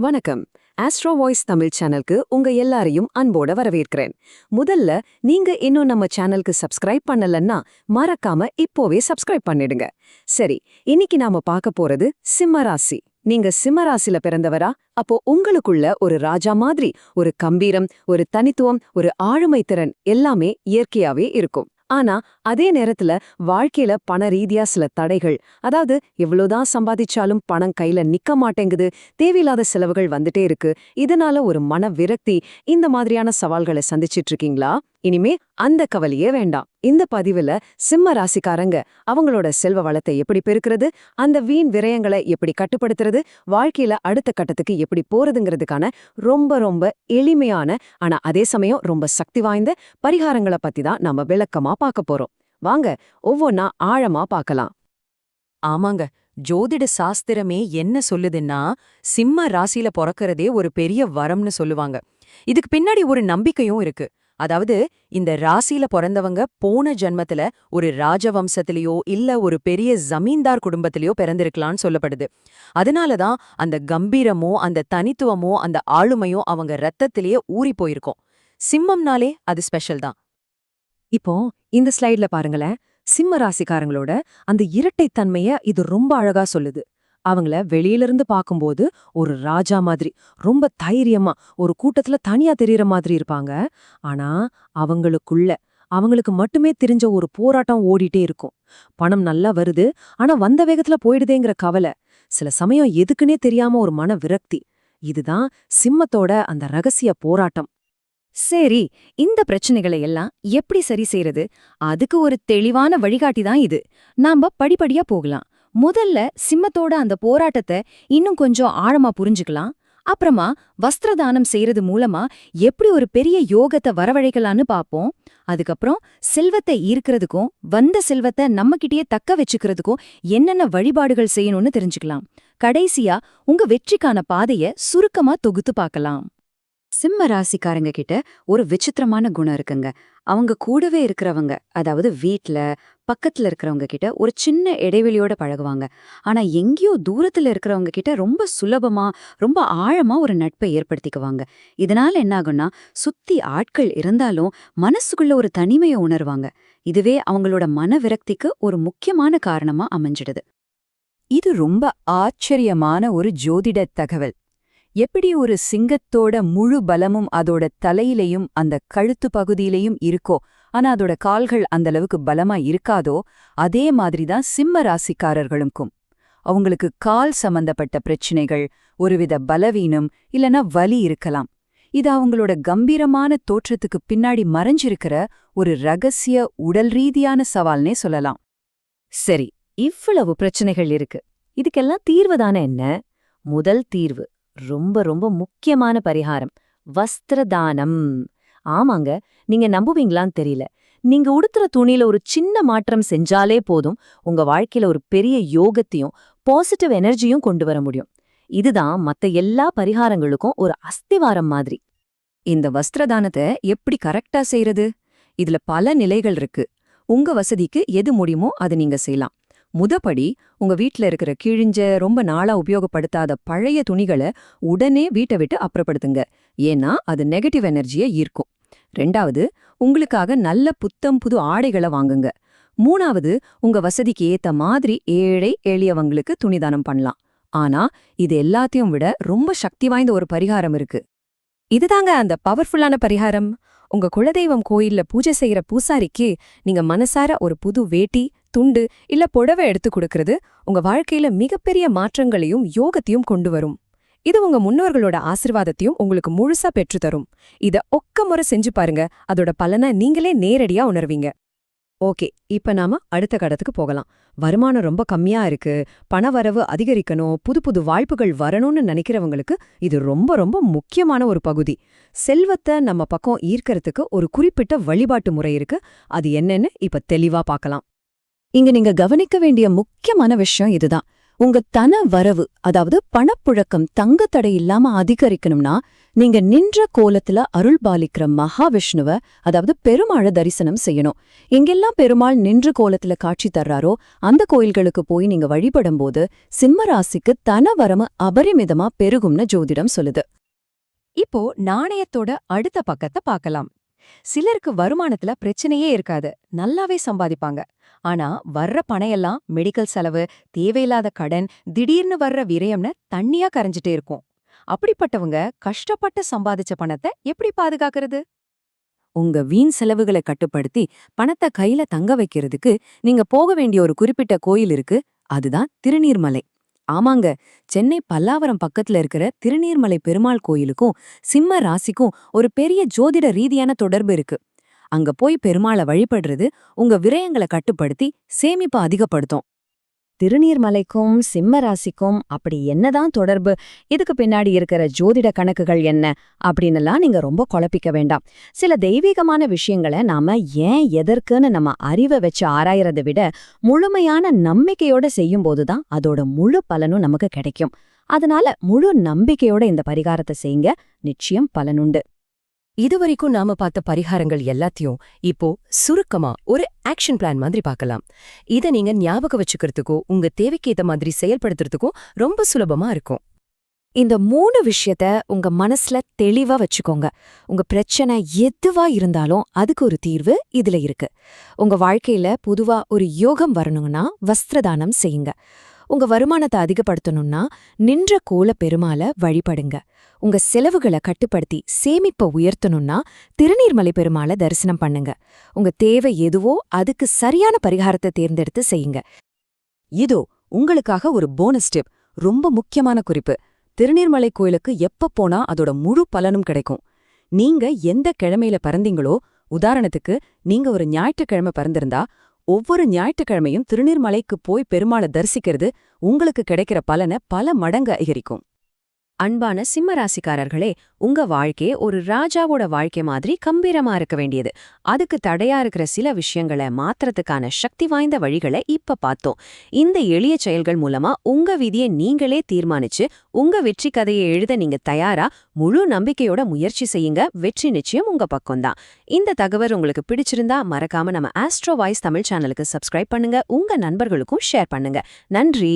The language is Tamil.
வணக்கம். ஆஸ்ட்ரோ வாய்ஸ் தமிழ் சேனலுக்கு உங்க எல்லாரையும் அன்போட வரவேற்கிறேன். முதல்ல நீங்க இன்னும் நம்ம சேனலுக்கு சப்ஸ்கிரைப் பண்ணலன்னா மறக்காம இப்போவே சப்ஸ்கிரைப் பண்ணிடுங்க. சரி, இன்னைக்கு நாம பார்க்க போறது சிம்ம ராசி. நீங்க சிம்ம ராசில பிறந்தவரா? அப்போ உங்களுக்குள்ள ஒரு ராஜா மாதிரி ஒரு கம்பீரம், ஒரு தனித்துவம், ஒரு ஆளுமை திறன் எல்லாமே இயற்கையாவே இருக்கும். ஆனா அதே நேரத்துல வாழ்க்கையில பண ரீதியா சில தடைகள், அதாவது எவ்வளவுதான் சம்பாதிச்சாலும் பணம் கையில நிக்க மாட்டேங்குது, தேவையில்லாத செலவுகள் வந்துட்டே இருக்கு, இதனால ஒரு மன விரக்தி, இந்த மாதிரியான சவால்களை சந்திச்சிட்டு இருக்கீங்களா? இனிமே அந்த கவலையே வேண்டாம். இந்த பதிவுல சிம்ம ராசிக்காரங்க அவங்களோட செல்வ வளத்தை எப்படி பெருக்கிறது, அந்த வீண் விரயங்களை எப்படி கட்டுப்படுத்துறது, வாழ்க்கையில அடுத்த கட்டத்துக்கு எப்படி போறதுங்கிறதுக்கான ரொம்ப ரொம்ப எளிமையான ஆனா அதே சமயம் ரொம்ப சக்தி வாய்ந்த பரிகாரங்களை பத்தி தான் நம்ம விளக்கமா பார்க்க போறோம். வாங்க ஒவ்வொன்னா ஆழமா பார்க்கலாம். ஆமாங்க. ஜோதிட சாஸ்திரமே என்ன சொல்லுதுன்னா, சிம்ம ராசியில பொறக்கறதே ஒரு பெரிய வரம்னு சொல்லுவாங்க. இதுக்கு பின்னாடி ஒரு நம்பிக்கையும் இருக்கு. அதாவது, இந்த ராசியில பொறந்தவங்க போன ஜன்மத்துல ஒரு ராஜவம்சத்திலேயோ இல்ல ஒரு பெரிய ஜமீன்தார் குடும்பத்திலேயோ பிறந்திருக்கலாம்னு சொல்லப்படுது. அதனாலதான் அந்த கம்பீரமோ அந்த தனித்துவமோ அந்த ஆளுமையோ அவங்க ரத்தத்திலேயே ஊறி போயிருக்கும். சிம்மம்னாலே அது ஸ்பெஷல் தான். இப்போ இந்த ஸ்லைட்ல பாருங்களேன், சிம்ம ராசிக்காரங்களோட அந்த இரட்டைத்தன்மைய இது ரொம்ப அழகா சொல்லுது. அவங்கள வெளியிலிருந்து பார்க்கும்போது ஒரு ராஜா மாதிரி, ரொம்ப தைரியமா ஒரு கூட்டத்துல தனியா தெரியற மாதிரி இருப்பாங்க. ஆனா அவங்களுக்கு மட்டுமே தெரிஞ்ச ஒரு போராட்டம் ஓடிட்டே இருக்கும். பணம் நல்லா வருது, ஆனா வந்த வேகத்துல போயிடுதேங்கிற கவலை, சில சமயம் எதுக்குன்னே தெரியாம ஒரு மன விரக்தி. இதுதான் சிம்மத்தோட அந்த ரகசிய போராட்டம். சரி, இந்த பிரச்சனைகளை எல்லாம் எப்படி சரி செய்யறது? அதுக்கு ஒரு தெளிவான வழிகாட்டி தான் இது. நாம படிப்படியா போகலாம். முதல்ல சிம்மத்தோட அந்த போராட்டத்தை இன்னும் கொஞ்சம் ஆழமா புரிஞ்சுக்கலாம். அப்புறமா வஸ்திரதானம் செய்யறது மூலமா எப்படி ஒரு பெரிய யோகத்தை வரவழைக்கலான்னு பாப்போம். அதுக்கப்புறம் செல்வத்தை ஈர்க்கிறதுக்கும் வந்த செல்வத்தை நம்மகிட்டயே தக்க வச்சுக்கிறதுக்கும் என்னென்ன வழிபாடுகள் செய்யணும்னு தெரிஞ்சுக்கலாம். கடைசியா உங்க வெற்றிக்கான பாதைய சுருக்கமா தொகுத்து பார்க்கலாம். சிம்ம ராசிக்காரங்க கிட்ட ஒரு விசித்திரமான குணம் இருக்குங்க. அவங்க கூடவே இருக்கிறவங்க, அதாவது வீட்ல பக்கத்துல இருக்கிறவங்க கிட்ட ஒரு சின்ன இடைவெளியோட பழகுவாங்க. ஆனா எங்கேயோ தூரத்துல இருக்கிறவங்க கிட்ட ரொம்ப சுலபமா ரொம்ப ஆழமா ஒரு நட்பை ஏற்படுத்திக்குவாங்க. இதனால என்ன ஆகும்னா, சுத்தி ஆட்கள் இருந்தாலும் மனசுக்குள்ள ஒரு தனிமையை உணர்வாங்க. இதுவே அவங்களோட மன விரக்திக்கு ஒரு முக்கியமான காரணமா அமைஞ்சிடுது. இது ரொம்ப ஆச்சரியமான ஒரு ஜோதிட தகவல். எப்படி ஒரு சிங்கத்தோட முழு பலமும் அதோட தலையிலையும் அந்த கழுத்து பகுதியிலையும் இருக்கோ, ஆனா அதோட கால்கள் அந்த அளவுக்கு பலமா இருக்காதோ, அதே மாதிரிதான் சிம்ம ராசிக்காரர்களுக்கும். அவங்களுக்கு கால் சம்பந்தப்பட்ட பிரச்சனைகள், ஒருவித பலவீனம் இல்லனா வலி இருக்கலாம். இது அவங்களோட கம்பீரமான தோற்றத்துக்கு பின்னாடி மறைஞ்சிருக்கிற ஒரு ரகசிய உடல் ரீதியான சவால்னே சொல்லலாம். சரி, இவ்வளவு பிரச்சனைகள் இருக்கு, இதுக்கெல்லாம் தீர்வுதானே என்ன? முதல் தீர்வு ரொம்ப ரொம்ப முக்கியமான பரிகாரம், வஸ்திரதானம். ஆமாங்க, நீங்க நம்புவீங்களான்னு தெரியல, நீங்க உடுத்துற துணியில ஒரு சின்ன மாற்றம் செஞ்சாலே போதும், உங்க வாழ்க்கையில ஒரு பெரிய யோகத்தையும் பாசிட்டிவ் எனர்ஜியும் கொண்டு வர முடியும். இதுதான் மத்த எல்லா பரிகாரங்களுக்கும் ஒரு அஸ்திவாரம் மாதிரி. இந்த வஸ்திரதானத்தை எப்படி கரெக்டா செய்யறது? இதுல பல நிலைகள் இருக்கு. உங்க வசதிக்கு எது முடியுமோ அதை நீங்க செய்யலாம். முதப்படி, உங்க வீட்ல இருக்கிற கிழிஞ்ச ரொம்ப நாளா உபயோகப்படுத்தாத பழைய துணிகளை உடனே வீட்டை விட்டு அப்புறப்படுத்துங்க. ஏன்னா அது நெகட்டிவ் எனர்ஜியை ஈர்க்கும். ரெண்டாவது, உங்களுக்காக நல்ல புத்தம் புது ஆடைகளை வாங்குங்க. மூணாவது, உங்க வசதிக்கு ஏத்த மாதிரி ஏழை எளியவங்களுக்கு துணிதானம் பண்ணலாம். ஆனா இது எல்லாத்தையும் விட ரொம்ப சக்தி வாய்ந்த ஒரு பரிகாரம் இருக்கு. இதுதாங்க அந்த பவர்ஃபுல்லான பரிகாரம். உங்க குலதெய்வம் கோயில்ல பூஜை செய்யற பூசாரிக்கு நீங்க மனசார ஒரு புது வேட்டி, துண்டு இல்ல புடவை எடுத்து கொடுக்கறது உங்க வாழ்க்கையில மிகப்பெரிய மாற்றங்களையும் யோகத்தையும் கொண்டு வரும். இது உங்க முன்னோர்களோட ஆசிர்வாதத்தையும் உங்களுக்கு முழுசா பெற்றுத்தரும். இத ஒக்க முறை செஞ்சு பாருங்க, அதோட பலனை நீங்களே நேரடியா உணர்வீங்க. ஓகே, இப்ப நாம அடுத்த கட்டத்துக்கு போகலாம். வருமானம் ரொம்ப கம்மியா இருக்கு, பணவரவு அதிகரிக்கணும், புது புது வாய்ப்புகள் வரணும்னு நினைக்கிறவங்களுக்கு இது ரொம்ப ரொம்ப முக்கியமான ஒரு பகுதி. செல்வத்தை நம்ம பக்கம் ஈர்க்கறதுக்கு ஒரு குறிப்பிட்ட வழிபாட்டு முறை இருக்கு. அது என்னன்னு இப்ப தெளிவா பார்க்கலாம். இங்க நீங்க கவனிக்க வேண்டிய முக்கியமான விஷயம் இதுதான். உங்க தன வரவு அதாவது பணப்புழக்கம் தங்குத்தடை இல்லாம அதிகரிக்கணும்னா நீங்க நின்ற கோலத்துல அருள் பாலிக்கிற மகாவிஷ்ணுவ அதாவது பெருமாளை தரிசனம் செய்யணும். எங்கெல்லாம் பெருமாள் நின்ற கோலத்துல காட்சி தர்றாரோ அந்த கோயில்களுக்கு போய் நீங்க வழிபடும்போது சிம்ம ராசிக்கு தன வரமு அபரிமிதமா பெருகும்னு ஜோதிடம் சொல்லுது. இப்போ நாணயத்தோட அடுத்த பக்கத்தை பார்க்கலாம். சிலருக்கு வருமானத்துல பிரச்சனையே இருக்காது, நல்லாவே சம்பாதிப்பாங்க. ஆனா வர்ற பணையெல்லாம் மெடிக்கல் செலவு, தேவையில்லாத கடன், திடீர்னு வர்ற விரயம்னு தண்ணியா கரைஞ்சிட்டே இருக்கும். அப்படிப்பட்டவங்க கஷ்டப்பட்டு சம்பாதிச்ச பணத்தை எப்படி பாதுகாக்கிறது? உங்க வீண் செலவுகளை கட்டுப்படுத்தி பணத்தை கையில தங்க வைக்கிறதுக்கு நீங்க போக வேண்டிய ஒரு குறிப்பிட்ட கோயில் இருக்கு. அதுதான் திருநீர்மலை. ஆமாங்க, சென்னை பல்லாவரம் பக்கத்துல இருக்கிற திருநீர்மலை பெருமாள் கோயிலுக்கும் சிம்ம ராசிக்கும் ஒரு பெரிய ஜோதிட ரீதியான தொடர்பு இருக்கு. அங்க போய் பெருமாளை வழிபடுறது உங்க விரயங்களை கட்டுப்படுத்தி சேமிப்பை அதிகப்படுத்தும். திருநீர்மலைக்கும் சிம்ம ராசிக்கும் அப்படி என்னதான் தொடர்பு, இதுக்கு பின்னாடி இருக்கிற ஜோதிட கணக்குகள் என்ன அப்படின்னுலாம் நீங்க ரொம்ப குழப்பிக்க வேண்டாம். சில தெய்வீகமான விஷயங்களை நாம ஏன் எதற்குன்னு நம்ம அறிவை வச்சு ஆராயறதை விட முழுமையான நம்பிக்கையோட செய்யும்போதுதான் அதோட முழு பலனும் நமக்கு கிடைக்கும். அதனால முழு நம்பிக்கையோட இந்த பரிகாரத்தை செய்யுங்க, நிச்சயம் பலனுண்டு. இதுவரைக்கும் நாம பார்த்த பரிகாரங்கள் எல்லாத்தையும் இப்போ சுருக்கமா ஒரு ஆக்ஷன் பிளான் மாதிரி பார்க்கலாம். இத நீங்க ஞாபகம் வச்சுக்கிறதுக்கோ உங்க தேவைக்கேத்த மாதிரி செயல்படுத்துறதுக்கும் ரொம்ப சுலபமா இருக்கும். இந்த 3 விஷயத்த உங்க மனசுல தெளிவா வச்சுக்கோங்க. உங்க பிரச்சனை எதுவா இருந்தாலும் அதுக்கு ஒரு தீர்வு இதுல இருக்கு. உங்க வாழ்க்கையில பொதுவா ஒரு யோகம் வரணும்னா வஸ்திரதானம் செய்யுங்க. உங்க வருமானத்தை அதிகப்படுத்தணும்னா நின்ற கோல பெருமாளை வழிபடுங்க. உங்க செலவுகளை கட்டுப்படுத்தி சேமிப்பை உயர்த்தணும்னா திருநீர்மலை பெருமாளை தரிசனம் பண்ணுங்க. உங்க தேவை எதுவோ அதுக்கு சரியான பரிகாரத்தை தேர்ந்தெடுத்து செய்யுங்க. இதோ உங்களுக்காக ஒரு போனஸ் டிப், ரொம்ப முக்கியமான குறிப்பு. திருநீர்மலை கோயிலுக்கு எப்ப போனா அதோட முழு பலனும் கிடைக்கும். நீங்க எந்த கிழமையில பிறந்தீங்களோ, உதாரணத்துக்கு நீங்க ஒரு ஞாயிற்றுக்கிழமை பிறந்திருந்தா ஒவ்வொரு ஞாயிற்றுக்கிழமையும் திருநீர்மலைக்கு போய் பெருமாளை தரிசிக்கிறது உங்களுக்கு கிடைக்கிற பலனை பல மடங்கு அதிகரிக்கும். அன்பான சிம்ம ராசிக்காரர்களே, உங்க வாழ்க்கையே ஒரு ராஜாவோட வாழ்க்கை மாதிரி கம்பீரமா இருக்க வேண்டியது. அதுக்கு தடையா இருக்கிற சில விஷயங்களை மாத்துறதுக்கான சக்தி வாய்ந்த வழிகளை இப்ப பார்த்தோம். இந்த எளிய செயல்கள் மூலமா உங்க விதியை நீங்களே தீர்மானிச்சு உங்க வெற்றி கதையை எழுத நீங்க தயாரா முழு நம்பிக்கையோட முயற்சி செய்யுங்க. வெற்றி நிச்சயம் உங்க பக்கம்தான். இந்த தகவல் உங்களுக்கு பிடிச்சிருந்தா மறக்காம நம்ம ஆஸ்ட்ரோ வாய்ஸ் தமிழ் சேனலுக்கு சப்ஸ்கிரைப் பண்ணுங்க. உங்க நண்பர்களுக்கும் ஷேர் பண்ணுங்க. நன்றி.